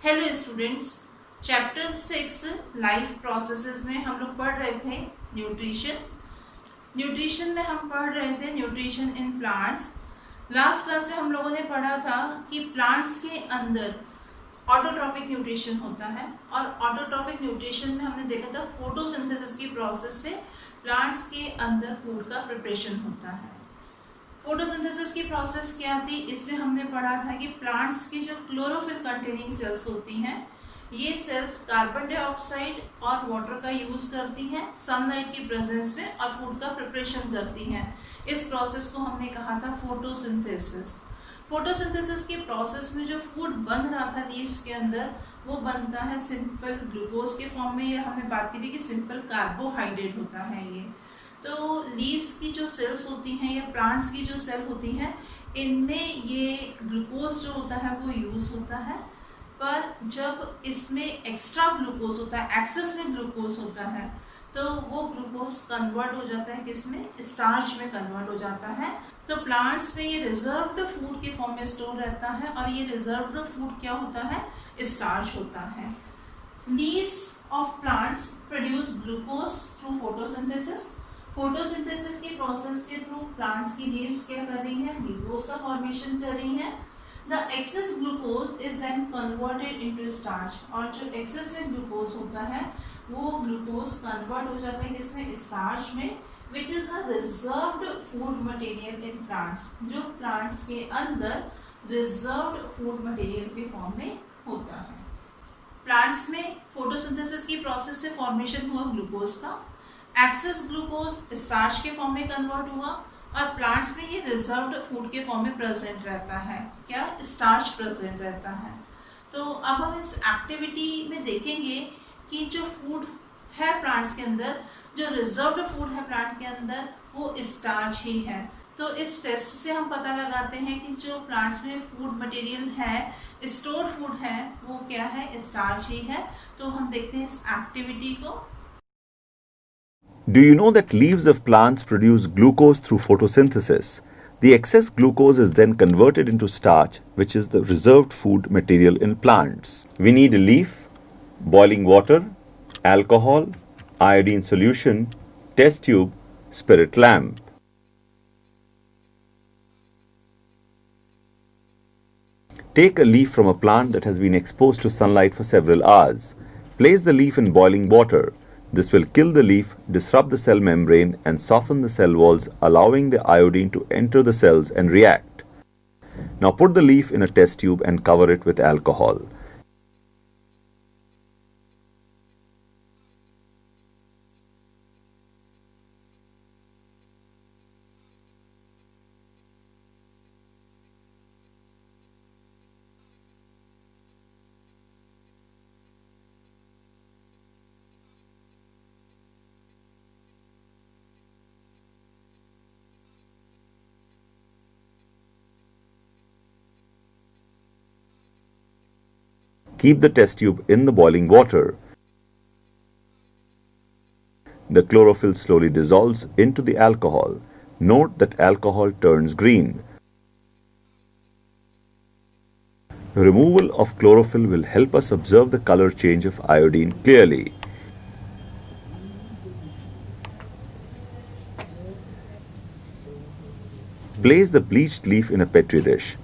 Hello students, chapter 6 life processes में हम लोग पढ़ रहे थे न्यूट्रिशन। न्यूट्रिशन में हम पढ़ रहे थे nutrition in plants. Last class में हम लोगों ने पढ़ा था कि प्लांट्स के अंदर ऑटोट्रॉफिक न्यूट्रिशन होता है और ऑटोट्रॉफिक न्यूट्रिशन में हमने देखा था फोटोसिंथेसिस की प्रोसेस से प्लांट्स के अंदर फूड का प्रिपरेशन होता है। फोटोसिंथेसिस की प्रोसेस क्या थी, इसमें हमने पढ़ा था कि प्लांट्स की जो क्लोरोफिल कंटेनिंग सेल्स होती हैं, ये सेल्स कार्बन डाइऑक्साइड और वाटर का यूज करती हैं सनलाइट की प्रेजेंस में और फूड का प्रिपरेशन करती हैं। इस प्रोसेस को हमने कहा था फोटोसिंथेसिस। फोटोसिंथेसिस के प्रोसेस में जो फूड बन रहा था लीव्स के अंदर, वो बनता है सिंपल ग्लूकोज के फॉर्म में। या हमने बात की थी कि सिंपल कार्बोहाइड्रेट होता है ये। तो लीव्स की जो सेल्स होती हैं या प्लांट्स की जो सेल होती हैं, इनमें ये ग्लूकोज जो होता है वो यूज होता है। पर जब इसमें एक्स्ट्रा ग्लूकोज होता है, एक्सेस में ग्लूकोज होता है, तो वो ग्लूकोज कन्वर्ट हो जाता है किसमें, स्टार्च में कन्वर्ट हो जाता है। तो प्लांट्स में ये रिजर्व्ड फूड के फॉर्म में स्टोर रहता है और ये रिजर्व्ड फूड क्या होता है, स्टार्च होता है। Leaves of plants produce glucose through photosynthesis. Photosynthesis के प्रोसेस के थ्रू प्लांट्स की लीव्स क्या कर रही हैं, ग्लूकोज का फॉर्मेशन कर रही हैं। The excess glucose is then converted into starch, और जो एक्सेस में ग्लूकोज होता है वो ग्लूकोज कन्वर्ट हो जाता है किसमें, स्टार्च में, which is the reserved food material in plants, जो प्लांट्स के अंदर रिजर्व्ड फूड मटेरियल के फॉर्म में होता है। प्लांट्स में फोटोसिंथेसिस की प्रोसेस से फॉर्मेशन हुआ ग्लूकोज का, एक्सेस ग्लूकोज स्टार्च के फॉर्म में कन्वर्ट हुआ और प्लांट्स में ये रिजर्व्ड फूड के फॉर्म में प्रेजेंट रहता है, क्या, स्टार्च प्रेजेंट रहता है। तो अब हम इस एक्टिविटी में देखेंगे कि जो फूड है प्लांट्स के अंदर, जो रिजर्व्ड फूड है प्लांट के अंदर, वो स्टार्च ही है। तो इस टेस्ट से हम पता लगाते हैं कि जो प्लांट्स में फूड मटेरियल है, स्टोर्ड फूड है, वो क्या है, स्टार्च ही है। तो हम देखते हैं इस एक्टिविटी को। Do you know that leaves of plants produce glucose through photosynthesis? The excess glucose is then converted into starch, which is the reserved food material in plants. We need a leaf, boiling water, alcohol, iodine solution, test tube, spirit lamp. Take a leaf from a plant that has been exposed to sunlight for several hours. Place the leaf in boiling water. This will kill the leaf, disrupt the cell membrane, and soften the cell walls, allowing the iodine to enter the cells and react. Now put the leaf in a test tube and cover it with alcohol. Keep the test tube in the boiling water. The chlorophyll slowly dissolves into the alcohol. Note that alcohol turns green. Removal of chlorophyll will help us observe the color change of iodine clearly. Place the bleached leaf in a petri dish.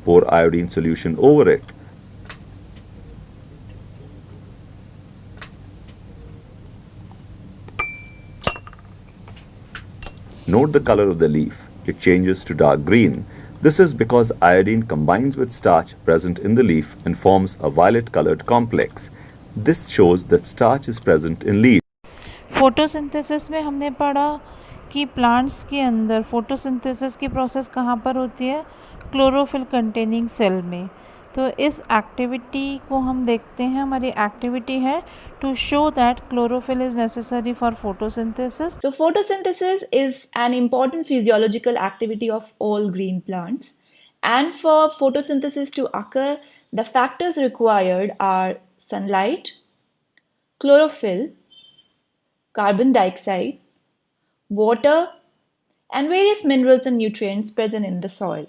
Pour iodine solution over it. Note the color of the leaf. It changes to dark green. This is because iodine combines with starch present in the leaf and forms a violet-colored complex. This shows that starch is present in leaf. Photosynthesis में हमने पढ़ा कि plants के अंदर photosynthesis की process कहाँ पर होती है, क्लोरोफिल कंटेनिंग सेल में। तो इस एक्टिविटी को हम देखते हैं। हमारी एक्टिविटी है to show that chlorophyll is necessary for photosynthesis. So photosynthesis is an important physiological activity of all green plants. And for photosynthesis to occur, the factors required are sunlight, chlorophyll, carbon dioxide, water, and various minerals and nutrients present in the soil.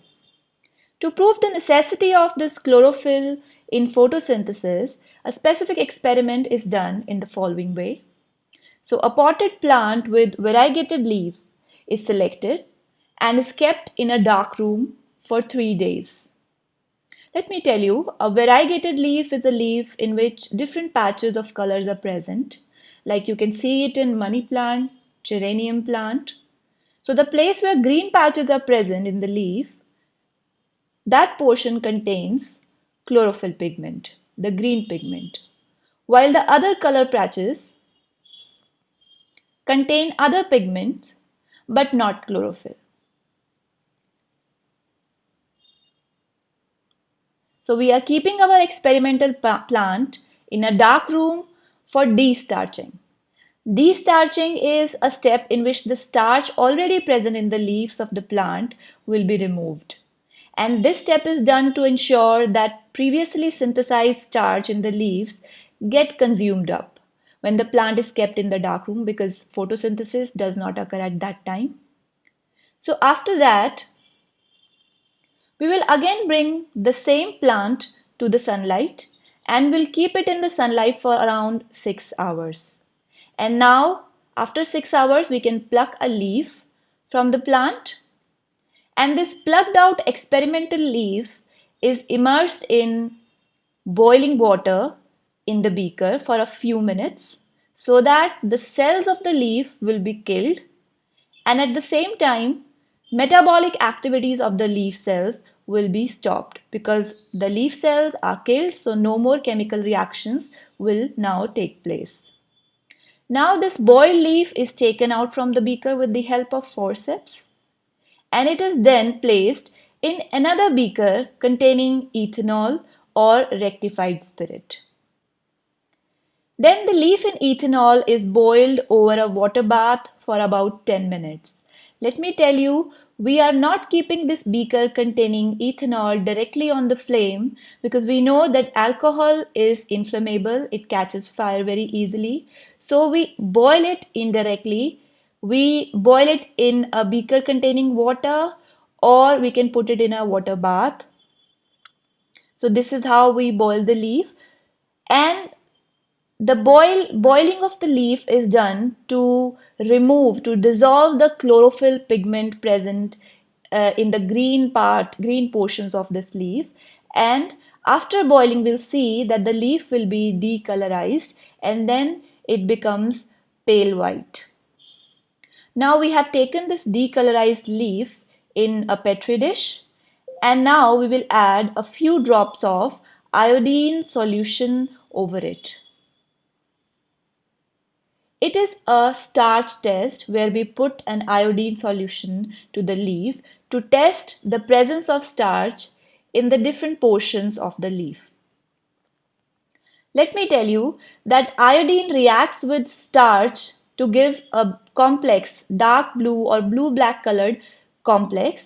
To prove the necessity of this chlorophyll in photosynthesis, a specific experiment is done in the following way. So a potted plant with variegated leaves is selected and is kept in a dark room for 3 days. Let me tell you, a variegated leaf is a leaf in which different patches of colors are present, like you can see it in money plant, geranium plant. So the place where green patches are present in the leaf, that portion contains chlorophyll pigment, the green pigment, while the other color patches contain other pigments but not chlorophyll. So we are keeping our experimental plant in a dark room for destarching. Destarching is a step in which the starch already present in the leaves of the plant will be removed. And this step is done to ensure that previously synthesized starch in the leaves get consumed up when the plant is kept in the dark room, because photosynthesis does not occur at that time. So after that, we will again bring the same plant to the sunlight and will keep it in the sunlight for around 6 hours. And now after 6 hours we can pluck a leaf from the plant, and this plucked out experimental leaf is immersed in boiling water in the beaker for a few minutes so that the cells of the leaf will be killed, and at the same time metabolic activities of the leaf cells will be stopped, because the leaf cells are killed, so no more chemical reactions will now take place. Now this boiled leaf is taken out from the beaker with the help of forceps, and it is then placed in another beaker containing ethanol or rectified spirit. Then the leaf in ethanol is boiled over a water bath for about 10 minutes. Let me tell you, we are not keeping this beaker containing ethanol directly on the flame, because we know that alcohol is inflammable, it catches fire very easily. So we boil it indirectly. We boil it in a beaker containing water, or we can put it in a water bath. So this is how we boil the leaf, and the boiling of the leaf is done to dissolve the chlorophyll pigment present in the green portions of this leaf. And after boiling, we'll see that the leaf will be decolorized and then it becomes pale white. Now we have taken this decolorized leaf in a petri dish, and now we will add a few drops of iodine solution over it. It is a starch test where we put an iodine solution to the leaf to test the presence of starch in the different portions of the leaf. Let me tell you that iodine reacts with starch to give a complex dark blue or blue-black colored complex,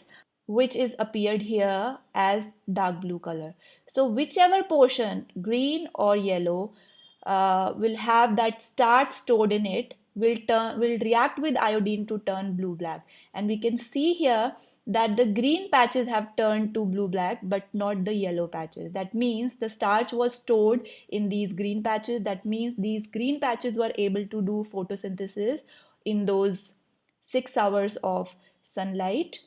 which is appeared here as dark blue color. So whichever portion, green or yellow, will have that starch stored in it will react with iodine to turn blue black. And we can see here that the green patches have turned to blue black but not the yellow patches. That means the starch was stored in these green patches. That means these green patches were able to do photosynthesis in those 6 hours of sunlight,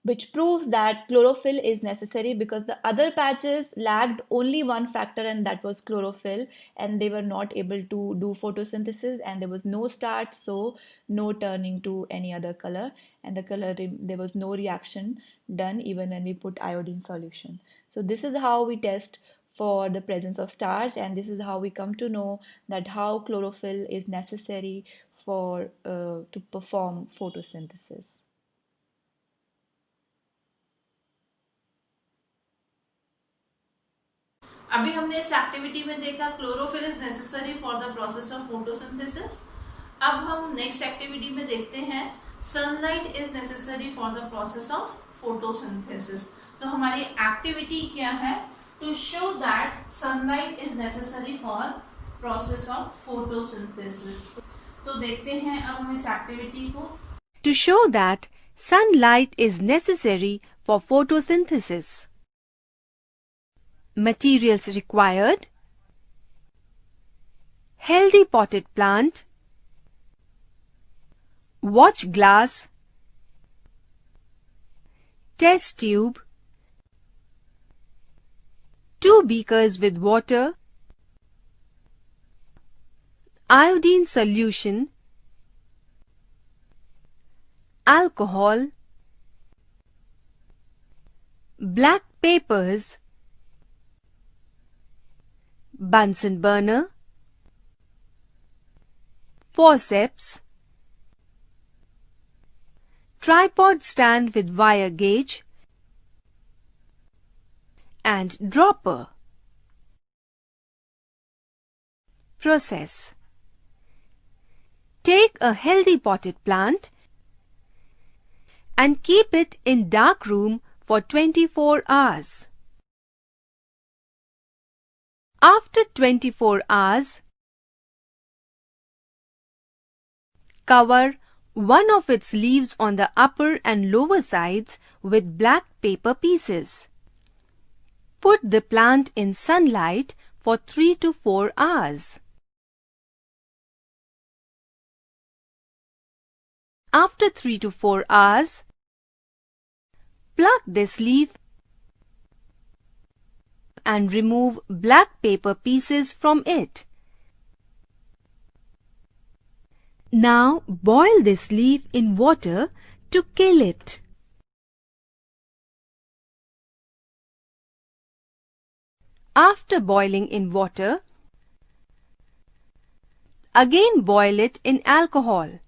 which proves that chlorophyll is necessary, because the other patches lacked only one factor, and that was chlorophyll, and they were not able to do photosynthesis, and there was no starch, so no turning to any other color, and there was no reaction done even when we put iodine solution. So this is how we test for the presence of starch, and this is how we come to know that how chlorophyll is necessary for to perform photosynthesis. अभी हमने इस activity में देखा chlorophyll is necessary for the process of photosynthesis. अब हम next activity में देखते हैं sunlight is necessary for the process of photosynthesis. तो हमारी एक्टिविटी क्या है? To show that sunlight is necessary for process of photosynthesis. तो देखते हैं अब हम इस एक्टिविटी को। To show that sunlight is necessary for photosynthesis. Materials required: healthy potted plant, watch glass, test tube, 2 beakers with water, iodine solution, alcohol, black papers, Bunsen burner, forceps, tripod stand with wire gauge, and dropper. Process: take a healthy potted plant and keep it in dark room for 24 hours. After 24 hours, cover one of its leaves on the upper and lower sides with black paper pieces. Put the plant in sunlight for 3 to 4 hours. After 3 to 4 hours, pluck this leaf and remove black paper pieces from it. Now boil this leaf in water to kill it. After boiling in water, again boil it in alcohol.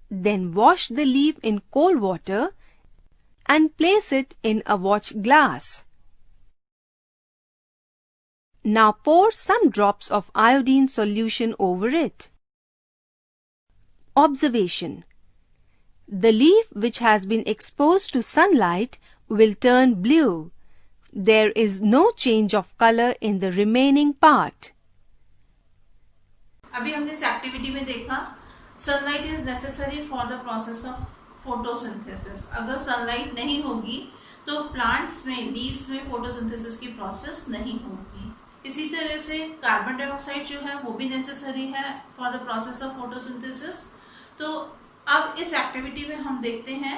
Then wash the leaf in cold water and place it in a watch glass. Now pour some drops of iodine solution over it. Observation: the leaf which has been exposed to sunlight will turn blue. There is no change of color in the remaining part. अभी हमने इस activity में देखा sunlight is necessary for the process of photosynthesis. अगर sunlight नहीं होगी तो plants में लीव्स में फोटोसिंथेसिस की प्रोसेस नहीं होगी. इसी तरह से कार्बन डाइऑक्साइड जो है वो भी नेसेसरी है for the process of photosynthesis. तो अब इस एक्टिविटी में हम देखते हैं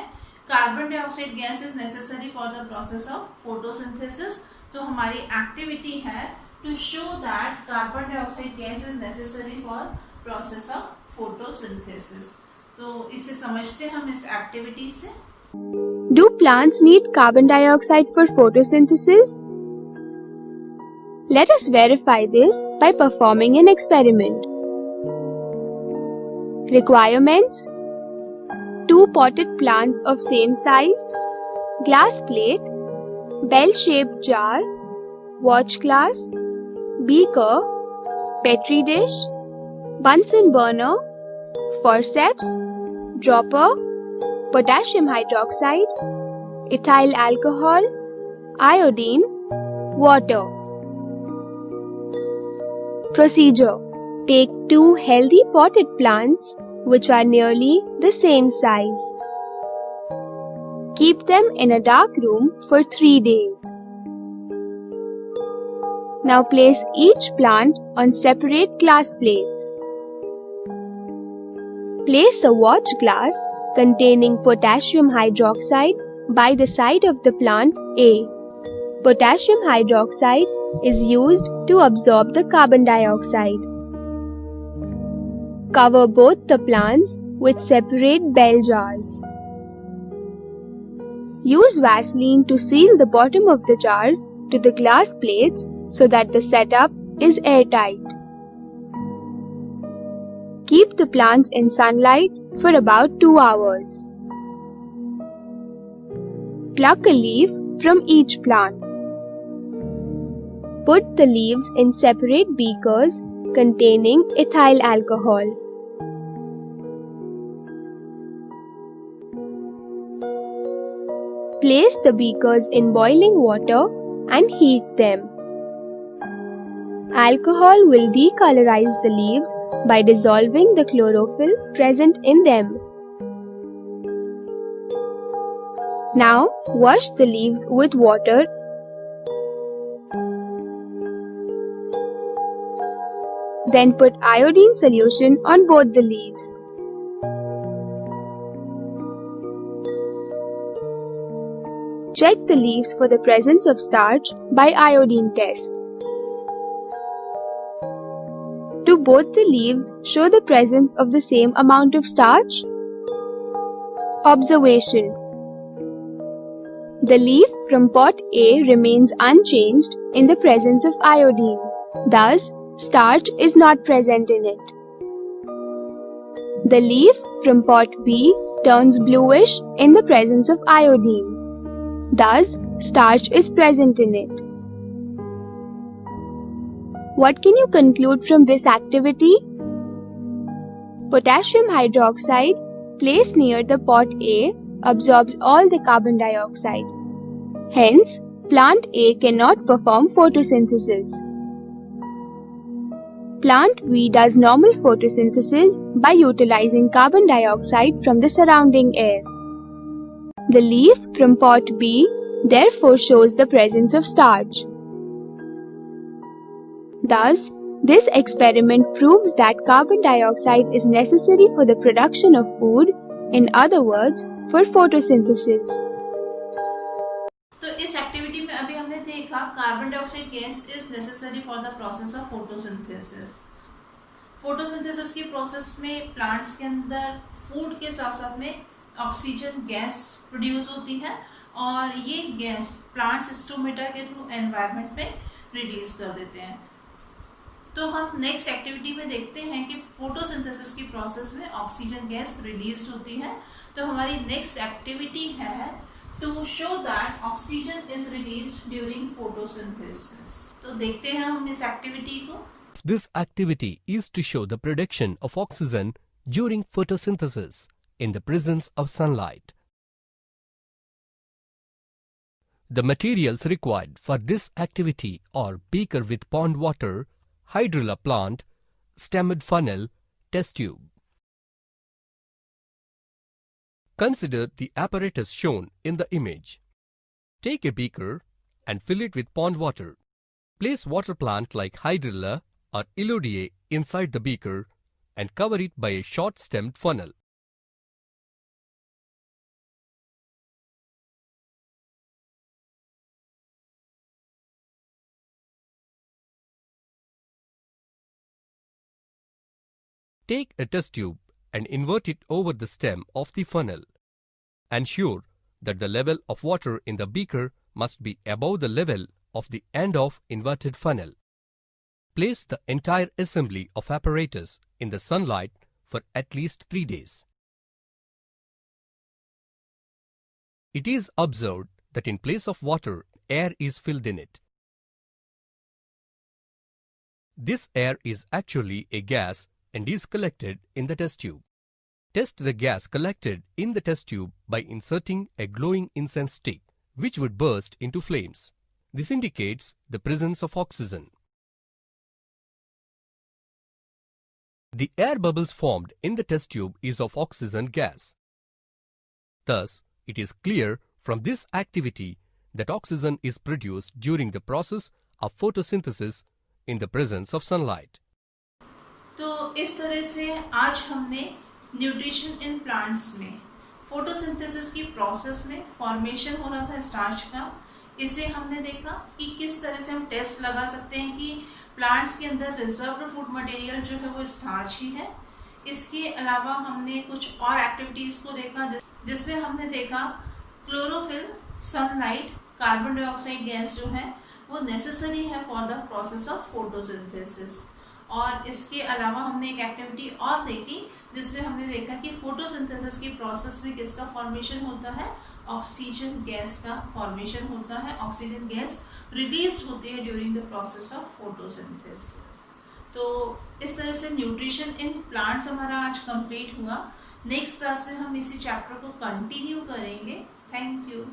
carbon dioxide gas is necessary for the process of photosynthesis. तो हमारी एक्टिविटी है to show that carbon dioxide gas is necessary for process of photosynthesis. तो इसे समझते हैं हम इस एक्टिविटी से. Do plants need carbon dioxide for photosynthesis? Let us verify this by performing an experiment. Requirements: 2 potted plants of same size, glass plate, bell-shaped jar, watch glass, beaker, petri dish, Bunsen burner, forceps, dropper, potassium hydroxide, ethyl alcohol, iodine, water. Procedure: take 2 healthy potted plants which are nearly the same size. Keep them in a dark room for 3 days. Now place each plant on separate glass plates. Place a watch glass containing potassium hydroxide by the side of the plant A. Potassium hydroxide is used to absorb the carbon dioxide. Cover both the plants with separate bell jars. Use Vaseline to seal the bottom of the jars to the glass plates so that the setup is airtight. Keep the plants in sunlight for about 2 hours. Pluck a leaf from each plant. Put the leaves in separate beakers containing ethyl alcohol. Place the beakers in boiling water and heat them. Alcohol will decolorize the leaves by dissolving the chlorophyll present in them. Now, wash the leaves with water. Then put iodine solution on both the leaves. Check the leaves for the presence of starch by iodine test. Do both the leaves show the presence of the same amount of starch? Observation: the leaf from pot A remains unchanged in the presence of iodine. Thus, starch is not present in it. The leaf from pot B turns bluish in the presence of iodine. Thus, starch is present in it. What can you conclude from this activity? Potassium hydroxide placed near the pot A absorbs all the carbon dioxide. Hence, plant A cannot perform photosynthesis. Plant B does normal photosynthesis by utilizing carbon dioxide from the surrounding air. The leaf from pot B therefore shows the presence of starch. Thus, this experiment proves that carbon dioxide is necessary for the production of food, in other words, for photosynthesis. तो इस activity में अभी हमने देखा carbon dioxide gas is necessary for the process of photosynthesis. Photosynthesis की process में plants के अंदर फूड के साथ साथ में ऑक्सीजन गैस प्रोड्यूस होती है और ये गैस प्लांट्स स्टोमेटा के थ्रू एनवायरनमेंट में रिलीज कर देते हैं। तो हम नेक्स्ट एक्टिविटी में देखते हैं कि फोटोसिंथेसिस की प्रोसेस में ऑक्सीजन गैस रिलीज होती है। तो हमारी नेक्स्ट एक्टिविटी है to show that oxygen is released during photosynthesis. तो देखते हैं हम इस एक्टिविटी को। This activity is to show the production of oxygen during photosynthesis in the presence of sunlight. The materials required for this activity are beaker with pond water, hydrilla plant, stemmed funnel, test tube. Consider the apparatus shown in the image. Take a beaker and fill it with pond water. Place water plant like hydrilla or elodie inside the beaker and cover it by a short stemmed funnel. Take a test tube and invert it over the stem of the funnel. Ensure that the level of water in the beaker must be above the level of the end of inverted funnel. Place the entire assembly of apparatus in the sunlight for at least 3 days. It is observed that in place of water, air is filled in it. This air is actually a gas and is collected in the test tube. Test the gas collected in the test tube by inserting a glowing incense stick, which would burst into flames. This indicates the presence of oxygen. The air bubbles formed in the test tube is of oxygen gas. Thus, it is clear from this activity that oxygen is produced during the process of photosynthesis in the presence of sunlight. तो इस तरह से आज हमने nutrition in plants में photosynthesis की process में formation हो रहा था स्टार्च का, इसे हमने देखा कि किस तरह से हम टेस्ट लगा सकते हैं कि प्लांट्स के अंदर रिजर्व्ड फूड मटेरियल जो है वो स्टार्च ही है। इसके अलावा हमने कुछ और एक्टिविटीज़ को देखा जिसमें हमने देखा chlorophyll, sunlight, carbon dioxide gas जो है वो नेसेसरी है for the process of photosynthesis. और इसके अलावा हमने एक एक्टिविटी और देखी जिसमें हमने देखा कि फोटोसिंथेसिस की प्रोसेस में किसका फॉर्मेशन होता है, ऑक्सीजन गैस का फॉर्मेशन होता है। ऑक्सीजन गैस रिलीज होती है during the process of photosynthesis. तो इस तरह से न्यूट्रिशन इन प्लांट्स हमारा आज कंप्लीट हुआ। नेक्स्ट क्लास में हम इसी चैप्टर को कंटिन्यू करेंगे। Thank you.